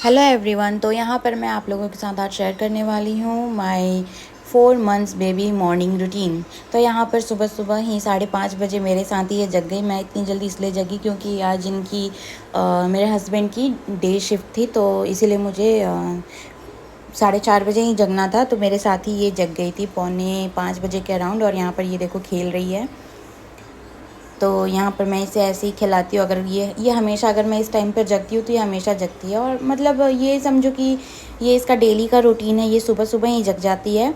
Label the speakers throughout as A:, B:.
A: Hello everyone. तो यहाँ पर मैं आप लोगों के साथ आज शेयर करने वाली हूँ my 4 months baby morning routine. तो यहाँ पर सुबह सुबह ही 5:30 बजे मेरे साथ ही ये जग गई। मैं इतनी जल्दी इसलिए जगी क्योंकि आज इनकी मेरे हस्बैंड की डे शिफ्ट थी, तो इसीलिए मुझे 4:30 बजे ही जगना था। तो मेरे साथ ही ये जग गई थी 4:45 बजे के अराउंड। और यहाँ पर ये देखो खेल रही है। तो यहाँ पर मैं इसे ऐसे ही खिलाती हूँ। अगर ये हमेशा, अगर मैं इस टाइम पर जगती हूँ तो ये हमेशा जगती है। और मतलब ये समझो कि ये इसका डेली का रूटीन है, ये सुबह सुबह ही जग जाती है।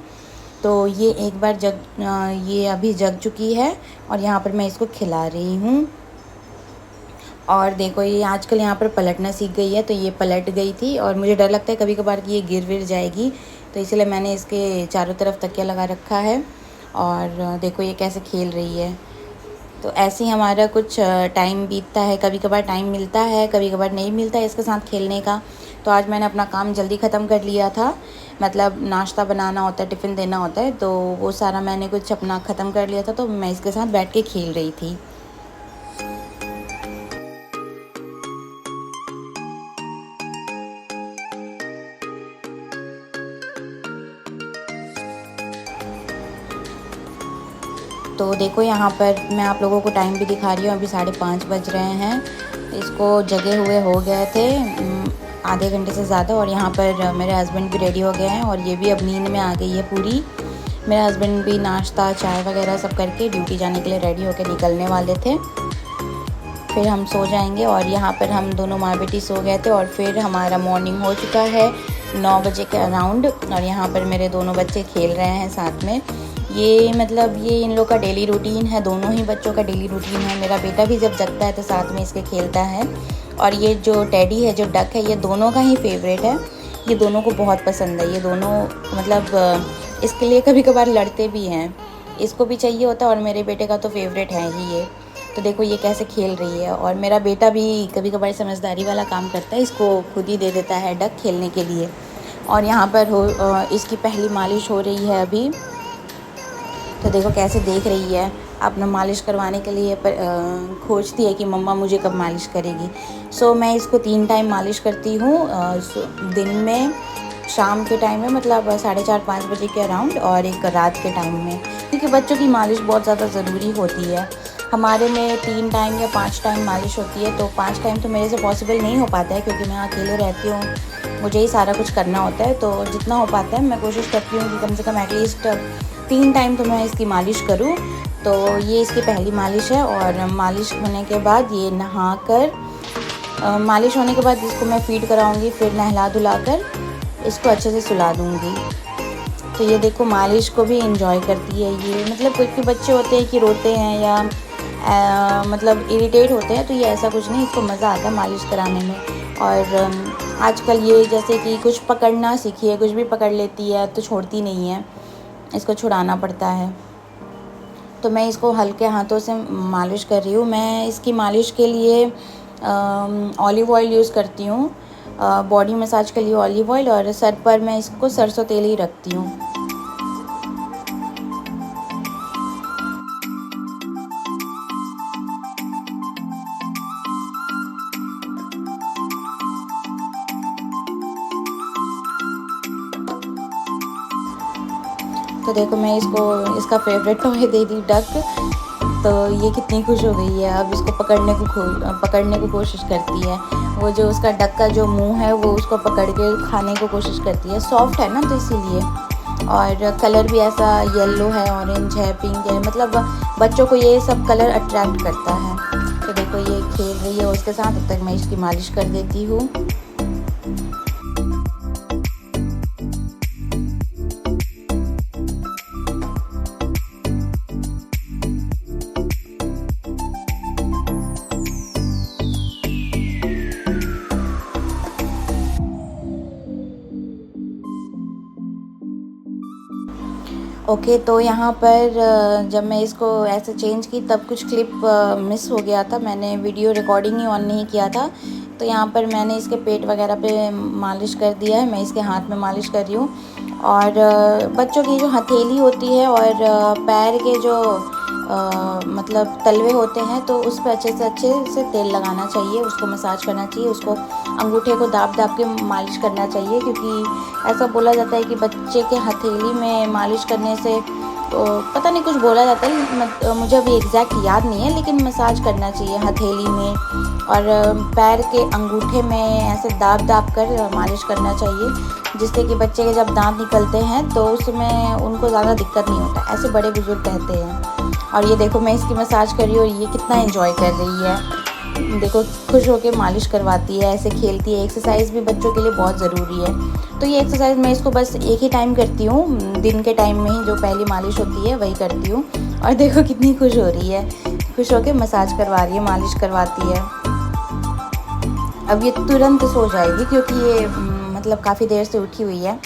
A: तो ये एक बार ये अभी जग चुकी है और यहाँ पर मैं इसको खिला रही हूँ। और देखो ये आजकल यहाँ पर पलटना सीख गई है, तो ये पलट गई थी और मुझे डर लगता है कभी कभार कि ये गिर विर जाएगी, तो इसलिए मैंने इसके चारों तरफ तकिया लगा रखा है। और देखो ये कैसे खेल रही है। तो ऐसे ही हमारा कुछ टाइम बीतता है, कभी कभार टाइम मिलता है, कभी कभार नहीं मिलता है इसके साथ खेलने का। तो आज मैंने अपना काम जल्दी ख़त्म कर लिया था, मतलब नाश्ता बनाना होता है, टिफ़िन देना होता है, तो वो सारा मैंने कुछ अपना ख़त्म कर लिया था। तो मैं इसके साथ बैठ के खेल रही थी। तो देखो यहाँ पर मैं आप लोगों को टाइम भी दिखा रही हूँ। अभी 5:30 बज रहे हैं। इसको जगे हुए हो गए थे आधे घंटे से ज़्यादा। और यहाँ पर मेरे हस्बैंड भी रेडी हो गए हैं और ये भी अब नींद में आ गई है पूरी। मेरे हस्बैंड भी नाश्ता चाय वगैरह सब करके ड्यूटी जाने के लिए रेडी होकर निकलने वाले थे। फिर हम सो जाएंगे। और यहाँ पर हम दोनों माँ बेटी सो गए थे और फिर हमारा मॉर्निंग हो चुका है 9 बजे के अराउंड। और यहाँ पर मेरे दोनों बच्चे खेल रहे हैं साथ में। ये मतलब ये इन लोग का डेली रूटीन है, दोनों ही बच्चों का डेली रूटीन है। मेरा बेटा भी जब जगता है तो साथ में इसके खेलता है। और ये जो टेडी है, जो डक है, ये दोनों का ही फेवरेट है। ये दोनों को बहुत पसंद है। ये दोनों मतलब इसके लिए कभी कभार लड़ते भी हैं। इसको भी चाहिए होता है और मेरे बेटे का तो फेवरेट है ही ये। तो देखो ये कैसे खेल रही है। और मेरा बेटा भी कभी कभार समझदारी वाला काम करता है, इसको खुद ही दे देता है डक खेलने के लिए। और यहाँ पर इसकी पहली मालिश हो रही है अभी। तो देखो कैसे देख रही है, अपना मालिश करवाने के लिए खोजती है कि मम्मा मुझे कब मालिश करेगी। सो मैं इसको 3 टाइम मालिश करती हूँ, दिन में, शाम के टाइम में, मतलब 4:30-5 बजे के अराउंड, और एक रात के टाइम में, क्योंकि बच्चों की मालिश बहुत ज़्यादा ज़रूरी होती है। हमारे में 3 टाइम या 5 टाइम मालिश होती है। तो 5 टाइम तो मेरे से पॉसिबल नहीं हो पाता है क्योंकि मैं अकेले रहती हूँ, मुझे ही सारा कुछ करना होता है। तो जितना हो पाता है मैं कोशिश करती हूँ कि कम से कम एटलीस्ट 3 टाइम तो मैं इसकी मालिश करूँ। तो ये इसकी पहली मालिश है। और मालिश होने के बाद ये नहा कर, मालिश होने के बाद इसको मैं फ़ीड कराऊँगी, फिर नहला धुला कर इसको अच्छे से सुला दूँगी। तो ये देखो मालिश को भी एंजॉय करती है ये। मतलब कोई बच्चे होते हैं कि रोते हैं या मतलब इरिटेट होते हैं, तो ये ऐसा कुछ नहीं, इसको मज़ा आता है मालिश कराने में। और आजकल ये जैसे कि कुछ पकड़ना सीखी है, कुछ भी पकड़ लेती है तो छोड़ती नहीं है, इसको छुड़ाना पड़ता है। तो मैं इसको हल्के हाथों से मालिश कर रही हूँ। मैं इसकी मालिश के लिए ऑलिव ऑयल यूज़ करती हूँ, बॉडी मसाज के लिए ऑलिव ऑयल, और सर पर मैं इसको सरसों तेल ही रखती हूँ। तो देखो मैं इसको इसका फेवरेट टॉय दे दी, डक। तो ये कितनी खुश हो गई है, अब इसको पकड़ने को कोशिश करती है। वो जो उसका डक का जो मुंह है वो उसको पकड़ के खाने को कोशिश करती है, सॉफ्ट है ना तो इसीलिए। और कलर भी ऐसा येलो है, ऑरेंज है, पिंक है, मतलब बच्चों को ये सब कलर अट्रैक्ट करता है। तो देखो ये खेल रही है उसके साथ, तब तक मैं इसकी मालिश कर देती हूँ। ओके, तो यहाँ पर जब मैं इसको ऐसे चेंज की तब कुछ क्लिप मिस हो गया था, मैंने वीडियो रिकॉर्डिंग ही ऑन नहीं किया था। तो यहाँ पर मैंने इसके पेट वगैरह पे मालिश कर दिया है, मैं इसके हाथ में मालिश कर रही हूँ। और बच्चों की जो हथेली होती है और पैर के जो मतलब तलवे होते हैं, तो उस पर अच्छे से तेल लगाना चाहिए, उसको मसाज करना चाहिए, उसको अंगूठे को दाब दाब के मालिश करना चाहिए, क्योंकि ऐसा बोला जाता है कि बच्चे के हथेली में मालिश करने से तो पता नहीं कुछ बोला जाता है, मुझे अभी एग्जैक्ट याद नहीं है, लेकिन मसाज करना चाहिए हथेली में और पैर के अंगूठे में ऐसे दाब दाब कर मालिश करना चाहिए, जिससे कि बच्चे के जब दांत निकलते हैं तो उसमें उनको ज़्यादा दिक्कत नहीं होता, ऐसे बड़े बुजुर्ग कहते हैं। और ये देखो मैं इसकी मसाज कर रही हूँ और ये कितना एंजॉय कर रही है, देखो खुश होके मालिश करवाती है, ऐसे खेलती है। एक्सरसाइज भी बच्चों के लिए बहुत ज़रूरी है। तो ये एक्सरसाइज मैं इसको बस एक ही टाइम करती हूँ, दिन के टाइम में ही जो पहली मालिश होती है वही करती हूँ। और देखो कितनी खुश हो रही है, खुश होके मसाज करवा रही है, मालिश करवाती है। अब ये तुरंत सो जाएगी क्योंकि ये मतलब काफ़ी देर से उठी हुई है,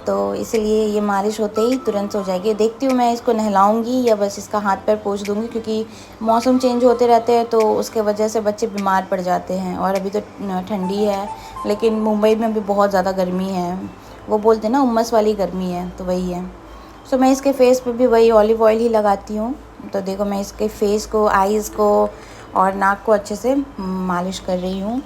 A: तो इसलिए ये मालिश होते ही तुरंत हो जाएगी। देखती हूँ मैं इसको नहलाऊंगी या बस इसका हाथ पैर पोंछ दूंगी, क्योंकि मौसम चेंज होते रहते हैं तो उसके वजह से बच्चे बीमार पड़ जाते हैं। और अभी तो ठंडी है, लेकिन मुंबई में भी बहुत ज़्यादा गर्मी है, वो बोलते हैं ना उम्मस वाली गर्मी है, तो वही है। सो मैं इसके फेस पे भी वही ऑलिव ऑयल ही लगाती हूँ। तो देखो मैं इसके फेस को, आईज़ को और नाक को अच्छे से मालिश कर रही हूँ।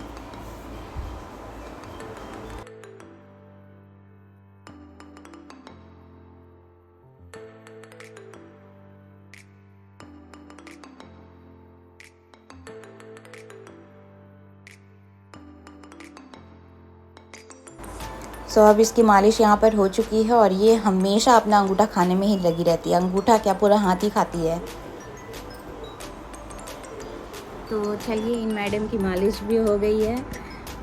A: सो अब इसकी मालिश यहाँ पर हो चुकी है और ये हमेशा अपना अंगूठा खाने में ही लगी रहती है, अंगूठा क्या पूरा हाथ ही खाती है। तो चलिए इन मैडम की मालिश भी हो गई है।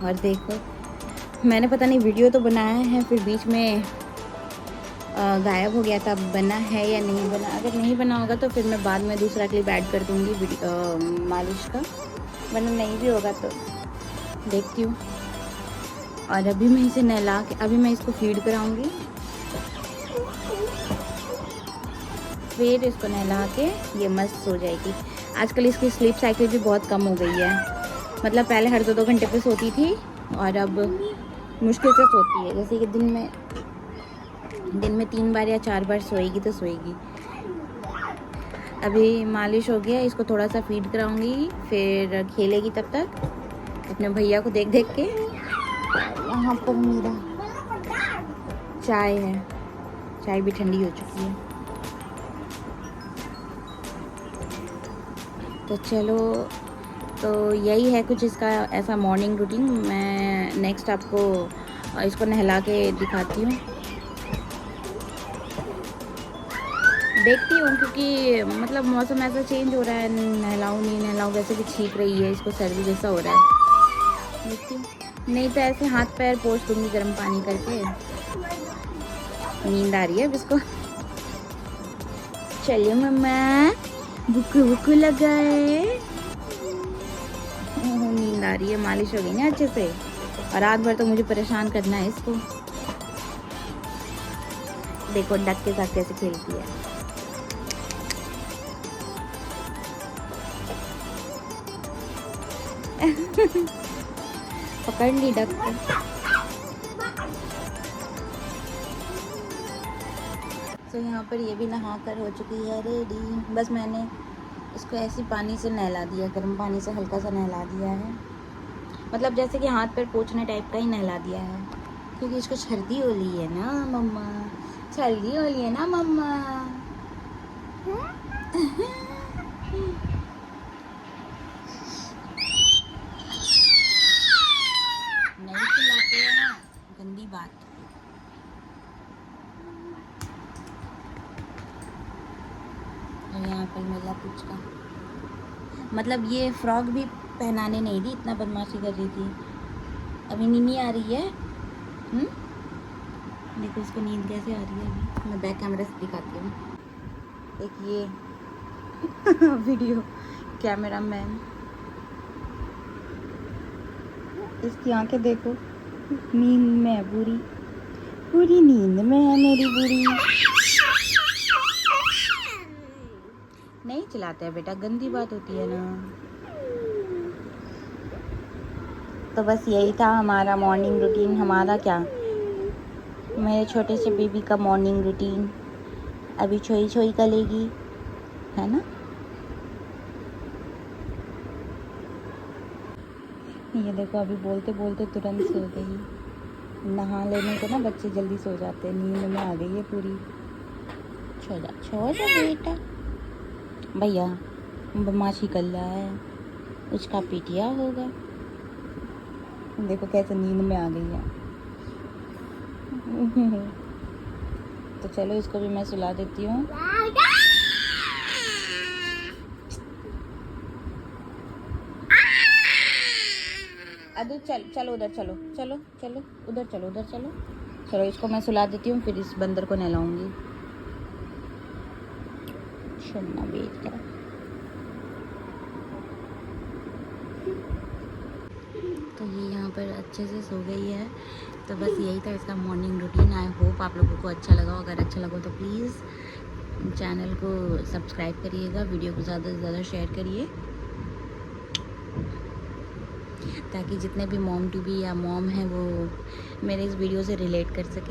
A: और देखो मैंने पता नहीं वीडियो तो बनाया है, फिर बीच में गायब हो गया था, बना है या नहीं बना। अगर नहीं बना होगा तो फिर मैं बाद में दूसरा क्लिप ऐड कर दूँगी मालिश का, वरना नहीं भी होगा तो देखती हूँ। और अभी मैं इसे नहला के अभी मैं इसको फीड कराऊंगी, फिर इसको नहला के ये मस्त सो जाएगी। आजकल इसकी स्लीप साइकिल भी बहुत कम हो गई है, मतलब पहले हर 2-2 घंटे पे सोती थी और अब मुश्किल से सोती है। जैसे कि दिन में 3 बार या 4 बार सोएगी तो सोएगी। अभी मालिश हो गया, इसको थोड़ा सा फीड कराऊंगी, फिर खेलेगी तब तक अपने भैया को देख देख के। यहाँ पर मेरा चाय है, चाय भी ठंडी हो चुकी है। तो चलो, तो यही है कुछ इसका ऐसा मॉर्निंग रूटीन। मैं नेक्स्ट आपको इसको नहला के दिखाती हूँ, देखती हूँ, क्योंकि मतलब मौसम ऐसा चेंज हो रहा है, नहलाऊँ नहीं नहलाऊँ, वैसे भी छींक रही है, इसको सर्दी जैसा हो रहा है। देखती हूँ, नहीं तो ऐसे हाथ पैर पोंछ दूँगी गर्म पानी करके। नींद आ रही है अब इसको। चलिए मम्मा, बुक्कू बुक्कू लगाए। नींद आ रही है, मालिश हो गई ना अच्छे से, और रात भर तो मुझे परेशान करना है इसको। देखो डक के साथ कैसे खेलती है। पकड़ ली डक को। तो यहाँ पर ये भी नहा कर हो चुकी है रेडी। बस मैंने इसको ऐसे पानी से नहला दिया, गर्म पानी से हल्का सा नहला दिया है, मतलब जैसे कि हाथ पैर पोंछने टाइप का ही नहला दिया है, क्योंकि इसको सर्दी हो रही है ना मम्मा, सर्दी हो रही है ना मम्मा। नहीं खिलाते हैं, गंदी बात। यहाँ पर मेला पुचका, मतलब ये फ्रॉक भी पहनाने नहीं दी, इतना बदमाशी कर रही थी। अभी नींद आ रही है। देखो इसको नींद कैसे आ रही है। अभी मैं बैक कैमरे से दिखाती हूँ। एक ये वीडियो कैमरा मैन, इसकी आंखें देखो, नींद में है, पूरी पूरी नींद में है मेरी बुरी। नहीं चिल्लाते हैं बेटा, गंदी बात होती है ना। तो बस यही था हमारा मॉर्निंग रूटीन, हमारा क्या, मेरे छोटे से बेबी का मॉर्निंग रूटीन। अभी छोई छोई करेगी, है ना। ये देखो अभी बोलते बोलते तुरंत सो गई। नहा लेने को ना बच्चे जल्दी सो जाते हैं, नींद में आ गई है पूरी। छो जा बेटा। भैया बदमाशी कर रहा है, उसका पीटिया होगा। देखो कैसे नींद में आ गई है। तो चलो इसको भी मैं सुला देती हूँ। अदू चलो उधर चलो चलो चलो उधर चलो। चलो इसको मैं सुला देती हूँ, फिर इस बंदर को नहलाऊंगी। सुनना बेटा। तो ये यहाँ पर अच्छे से सो गई है। तो बस यही था इसका मॉर्निंग रूटीन। आई होप आप लोगों को अच्छा लगा। अगर अच्छा लगा तो प्लीज़ चैनल को सब्सक्राइब करिएगा, वीडियो को ज़्यादा से ज़्यादा शेयर करिए, ताकि जितने भी मॉम टू बी या मॉम हैं वो मेरे इस वीडियो से रिलेट कर सकें।